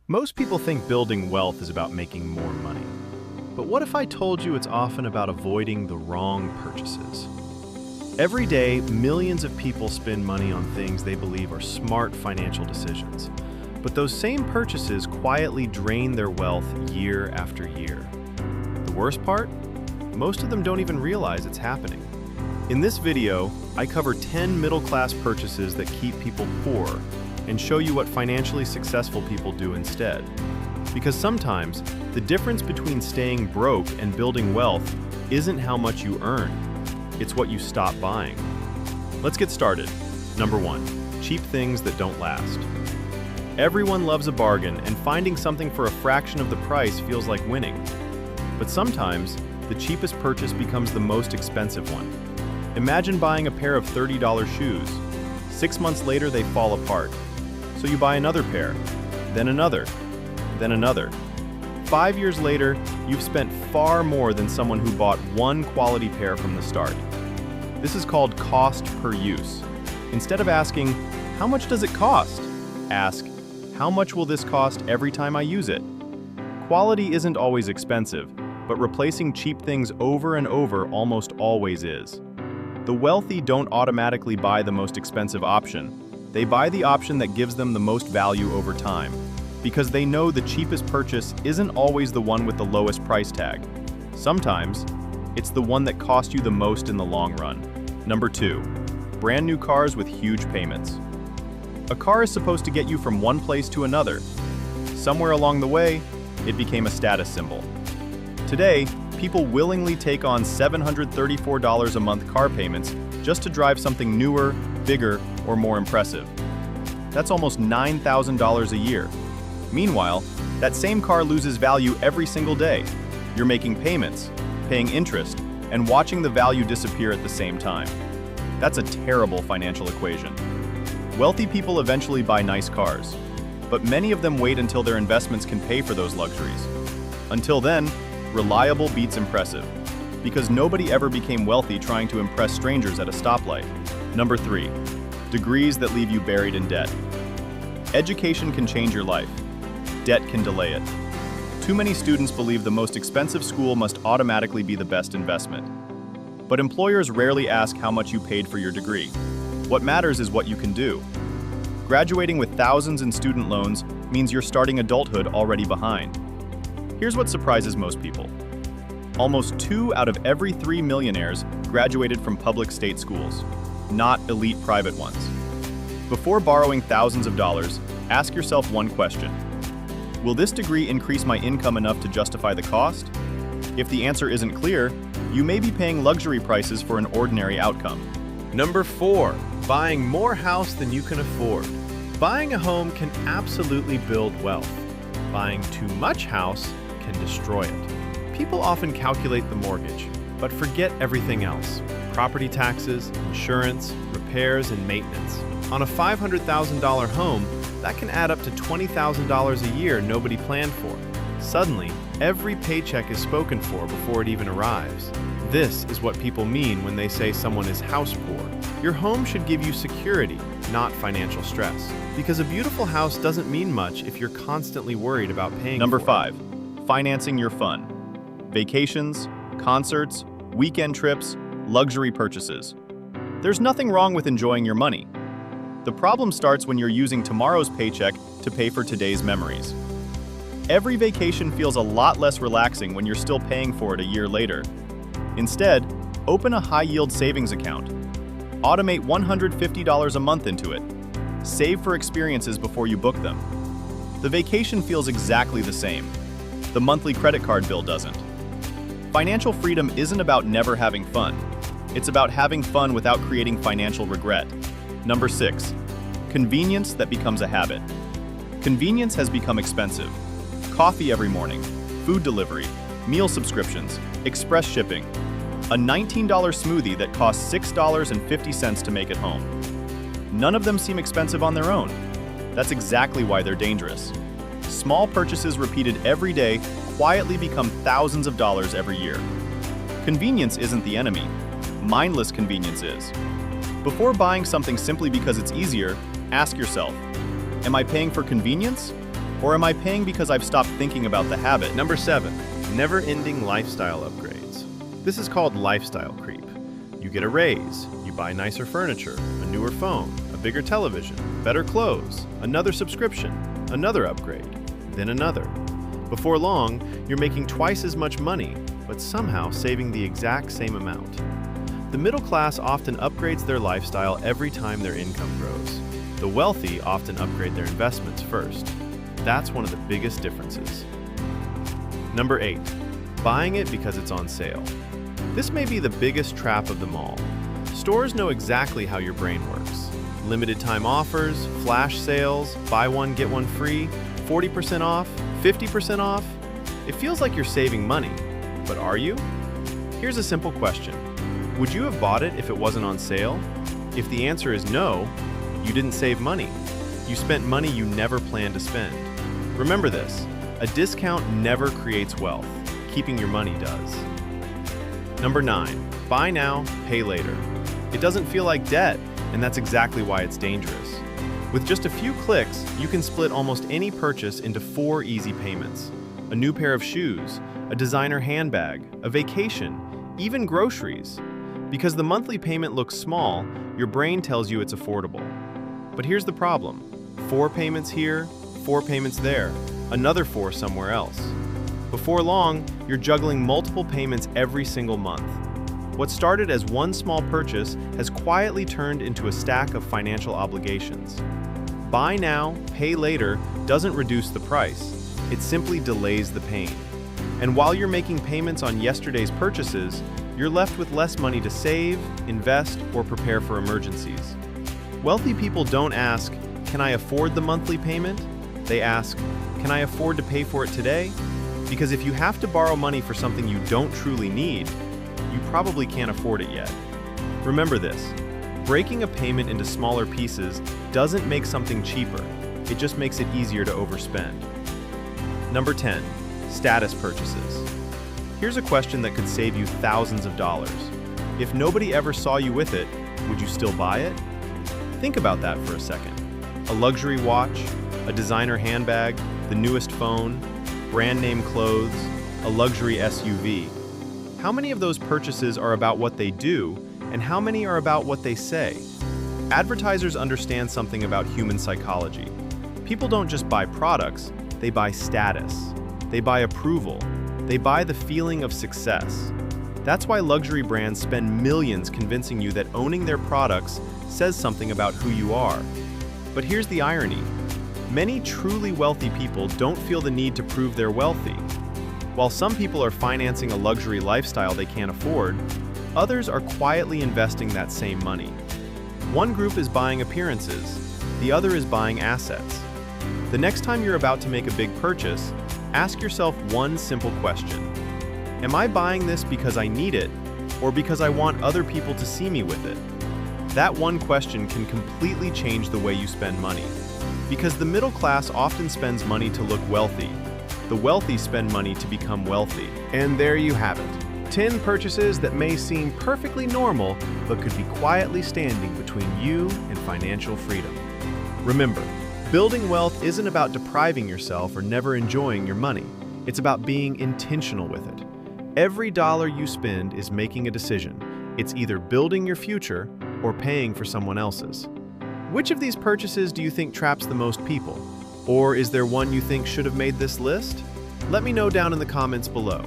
Most people think building wealth is about making more money. But what if I told you it's often about avoiding the wrong purchases? Every day, millions of people spend money on things they believe are smart financial decisions. But those same purchases quietly drain their wealth year after year. The worst part? Most of them don't even realize it's happening. In this video, I cover 10 middle-class purchases that keep people poor and show you what financially successful people do instead. Because sometimes, the difference between staying broke and building wealth isn't how much you earn, it's what you stop buying. Let's get started. Number 1, cheap things that don't last. Everyone loves a bargain, and finding something for a fraction of the price feels like winning. But sometimes, the cheapest purchase becomes the most expensive one. Imagine buying a pair of $30 shoes. 6 months later, they fall apart. So you buy another pair, then another, then another. 5 years later, you've spent far more than someone who bought one quality pair from the start. This is called cost per use. Instead of asking, how much does it cost? Ask, how much will this cost every time I use it? Quality isn't always expensive, but replacing cheap things over and over almost always is. The wealthy don't automatically buy the most expensive option. They buy the option that gives them the most value over time, because they know the cheapest purchase isn't always the one with the lowest price tag. Sometimes, it's the one that cost you the most in the long run. Number 2, brand new cars with huge payments. A car is supposed to get you from one place to another. Somewhere along the way, it became a status symbol. Today, people willingly take on $734 a month car payments just to drive something newer, bigger, or more impressive. That's almost $9,000 a year. Meanwhile, that same car loses value every single day. You're making payments, paying interest, and watching the value disappear at the same time. That's a terrible financial equation. Wealthy people eventually buy nice cars, but many of them wait until their investments can pay for those luxuries. Until then, reliable beats impressive, because nobody ever became wealthy trying to impress strangers at a stoplight. Number 3, degrees that leave you buried in debt. Education can change your life. Debt can delay it. Too many students believe the most expensive school must automatically be the best investment. But employers rarely ask how much you paid for your degree. What matters is what you can do. Graduating with thousands in student loans means you're starting adulthood already behind. Here's what surprises most people. Almost 2 out of every 3 millionaires graduated from public state schools, not elite private ones. Before borrowing thousands of dollars, ask yourself one question. Will this degree increase my income enough to justify the cost? If the answer isn't clear, you may be paying luxury prices for an ordinary outcome. Number 4, buying more house than you can afford. Buying a home can absolutely build wealth. Buying too much house can destroy it. People often calculate the mortgage, but forget everything else. Property taxes, insurance, repairs, and maintenance. On a $500,000 home, that can add up to $20,000 a year nobody planned for. Suddenly, every paycheck is spoken for before it even arrives. This is what people mean when they say someone is house poor. Your home should give you security, not financial stress. Because a beautiful house doesn't mean much if you're constantly worried about paying Number for it. 5, financing your fun. Vacations, concerts, weekend trips, luxury purchases. There's nothing wrong with enjoying your money. The problem starts when you're using tomorrow's paycheck to pay for today's memories. Every vacation feels a lot less relaxing when you're still paying for it a year later. Instead, open a high-yield savings account. Automate $150 a month into it. Save for experiences before you book them. The vacation feels exactly the same. The monthly credit card bill doesn't. Financial freedom isn't about never having fun. It's about having fun without creating financial regret. Number 6, convenience that becomes a habit. Convenience has become expensive. Coffee every morning, food delivery, meal subscriptions, express shipping. A $19 smoothie that costs $6.50 to make at home. None of them seem expensive on their own. That's exactly why they're dangerous. Small purchases repeated every day quietly become thousands of dollars every year. Convenience isn't the enemy. Mindless convenience is. Before buying something simply because it's easier, ask yourself, am I paying for convenience Or am I paying because I've stopped thinking about the habit? Number 7, never-ending lifestyle upgrades. This is called lifestyle creep. You get a raise, you buy nicer furniture, a newer phone, a bigger television, better clothes, another subscription, another upgrade, then another. Before long, you're making twice as much money, but somehow saving the exact same amount. The middle class often upgrades their lifestyle every time their income grows. The wealthy often upgrade their investments first. That's one of the biggest differences. Number 8, buying it because it's on sale. This may be the biggest trap of them all. Stores know exactly how your brain works. Limited time offers, flash sales, buy one, get one free, 40% off, 50% off. It feels like you're saving money, but are you? Here's a simple question. Would you have bought it if it wasn't on sale? If the answer is no, you didn't save money. You spent money you never planned to spend. Remember this, a discount never creates wealth. Keeping your money does. Number 9, buy now, pay later. It doesn't feel like debt, and that's exactly why it's dangerous. With just a few clicks, you can split almost any purchase into 4 easy payments. A new pair of shoes, a designer handbag, a vacation, even groceries. Because the monthly payment looks small, your brain tells you it's affordable. But here's the problem. 4 payments here, 4 payments there, another 4 somewhere else. Before long, you're juggling multiple payments every single month. What started as one small purchase has quietly turned into a stack of financial obligations. Buy now, pay later doesn't reduce the price. It simply delays the pain. And while you're making payments on yesterday's purchases, you're left with less money to save, invest, or prepare for emergencies. Wealthy people don't ask, "Can I afford the monthly payment?" They ask, "Can I afford to pay for it today?" Because if you have to borrow money for something you don't truly need, you probably can't afford it yet. Remember this, breaking a payment into smaller pieces doesn't make something cheaper, it just makes it easier to overspend. Number 10, status purchases. Here's a question that could save you thousands of dollars. If nobody ever saw you with it, would you still buy it? Think about that for a second. A luxury watch, a designer handbag, the newest phone, brand name clothes, a luxury SUV. How many of those purchases are about what they do, and how many are about what they say? Advertisers understand something about human psychology. People don't just buy products, they buy status. They buy approval. They buy the feeling of success. That's why luxury brands spend millions convincing you that owning their products says something about who you are. But here's the irony. Many truly wealthy people don't feel the need to prove they're wealthy. While some people are financing a luxury lifestyle they can't afford, others are quietly investing that same money. One group is buying appearances, the other is buying assets. The next time you're about to make a big purchase, ask yourself one simple question. Am I buying this because I need it, or because I want other people to see me with it? That one question can completely change the way you spend money. Because the middle class often spends money to look wealthy. The wealthy spend money to become wealthy. And there you have it. 10 purchases that may seem perfectly normal, but could be quietly standing between you and financial freedom. Remember, building wealth isn't about depriving yourself or never enjoying your money. It's about being intentional with it. Every dollar you spend is making a decision. It's either building your future or paying for someone else's. Which of these purchases do you think traps the most people? Or is there one you think should have made this list? Let me know down in the comments below.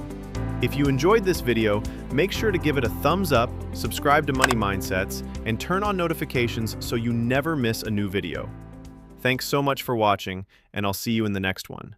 If you enjoyed this video, make sure to give it a thumbs up, subscribe to Money Mindsets, and turn on notifications so you never miss a new video. Thanks so much for watching, and I'll see you in the next one.